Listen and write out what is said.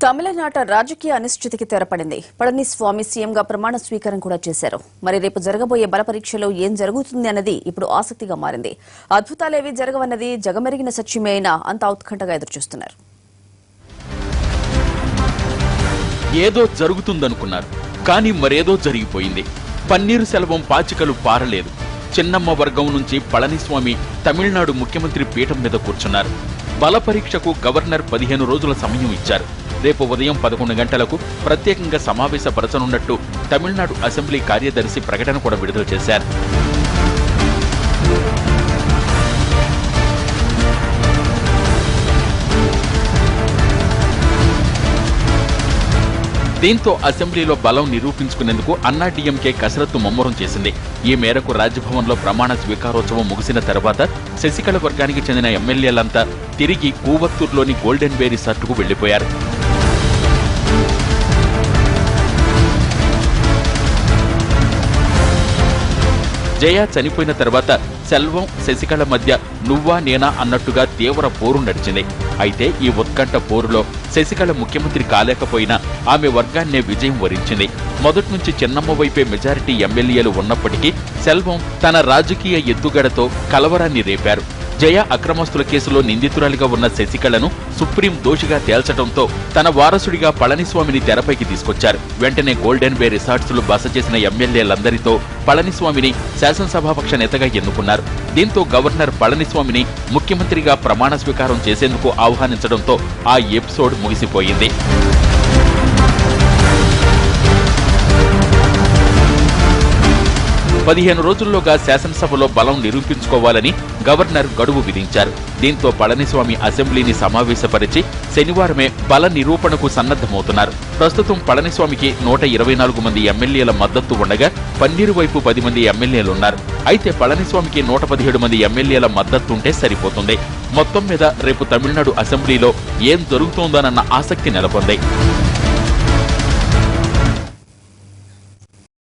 తమిళనాట రాజకీయ అనిశ్చితికి తెరపడింది. పళనిస్వామి సీఎంగా ప్రమాణ స్వీకారం కూడా చేశారు. మరి రేపు జరగబోయే బల పరీక్షలో ఏం జరుగుతుంది అన్నది ఇప్పుడు ఆసక్తిగా మారింది. అద్భుతాలేవీ జరగవన్నది జగమెరిగిన సత్యమే అయినా అంతా ఉత్కంఠగా ఎదురుచూస్తున్నారు. ఏదో జరుగుతుందనుకున్నారు, కానీ మరేదో జరిగిపోయింది. పన్నీరు సెల్వం పాచికలు పారలేదు. చిన్నమ్మ వర్గం నుంచి పళనిస్వామి తమిళనాడు ముఖ్యమంత్రి పీఠం మీద కూర్చున్నారు. బల పరీక్షకు గవర్నర్ 15 రోజుల సమయం ఇచ్చారు. రేపు ఉదయం 11 గంటలకు ప్రత్యేకంగా సమావేశపరచనున్నట్టు తమిళనాడు అసెంబ్లీ కార్యదర్శి ప్రకటన కూడా విడుదల చేశారు. దీంతో అసెంబ్లీలో బలం నిరూపించుకునేందుకు అన్నాడీఎంకే కసరత్తు ముమ్మరం చేసింది. ఈ మేరకు రాజ్భవన్లో ప్రమాణ స్వీకారోత్సవం ముగిసిన తర్వాత శశికళ వర్గానికి చెందిన ఎమ్మెల్యేలంతా తిరిగి కూవత్తూరులోని గోల్డెన్ బే రిసార్టుకు వెళ్లిపోయారు. జయ చనిపోయిన తర్వాత సెల్వం శశికళ మధ్య నువ్వా నేనా అన్నట్టుగా తీవ్ర పోరు నడిచింది. అయితే ఈ ఉత్కంఠ పోరులో శశికళ ముఖ్యమంత్రి కాలేకపోయినా ఆమె వర్గాన్నే విజయం వరించింది. మొదటి నుంచి చిన్నమ్మ వైపే మెజారిటీ ఎమ్మెల్యేలు ఉన్నప్పటికీ సెల్వం తన రాజకీయ ఎత్తుగడతో కలవరాన్ని రేపారు. జయ అక్రమస్తుల కేసులో నిందితురాలిగా ఉన్న శశికళను సుప్రీం దోషిగా తేల్చడంతో తన వారసుడిగా పళనిస్వామిని తెరపైకి తీసుకొచ్చారు. వెంటనే గోల్డెన్ బే రిసార్ట్స్ లో బస చేసిన ఎమ్మెల్యేలందరితో పళనిస్వామిని శాసనసభాపక్ష నేతగా ఎన్నుకున్నారు. దీంతో గవర్నర్ పళనిస్వామిని ముఖ్యమంత్రిగా ప్రమాణ స్వీకారం చేసేందుకు ఆహ్వానించడంతో ఆ ఎపిసోడ్ ముగిసిపోయింది. పదిహేను రోజుల్లోగా శాసనసభలో బలం నిరూపించుకోవాలని గవర్నర్ గడువు విధించారు. దీంతో పళనిస్వామి అసెంబ్లీని సమావేశపరిచి శనివారమే బల నిరూపణకు సన్నద్ధమవుతున్నారు. ప్రస్తుతం పళనిస్వామికి 124 మంది ఎమ్మెల్యేల మద్దతు ఉండగా పన్నీరు వైపు 10 మంది ఎమ్మెల్యేలున్నారు. అయితే పళనిస్వామికి 117 మంది ఎమ్మెల్యేల మద్దతుంటే సరిపోతుంది. మొత్తం మీద రేపు తమిళనాడు అసెంబ్లీలో ఏం జరుగుతోందోనన్న ఆసక్తి నెలకొంది.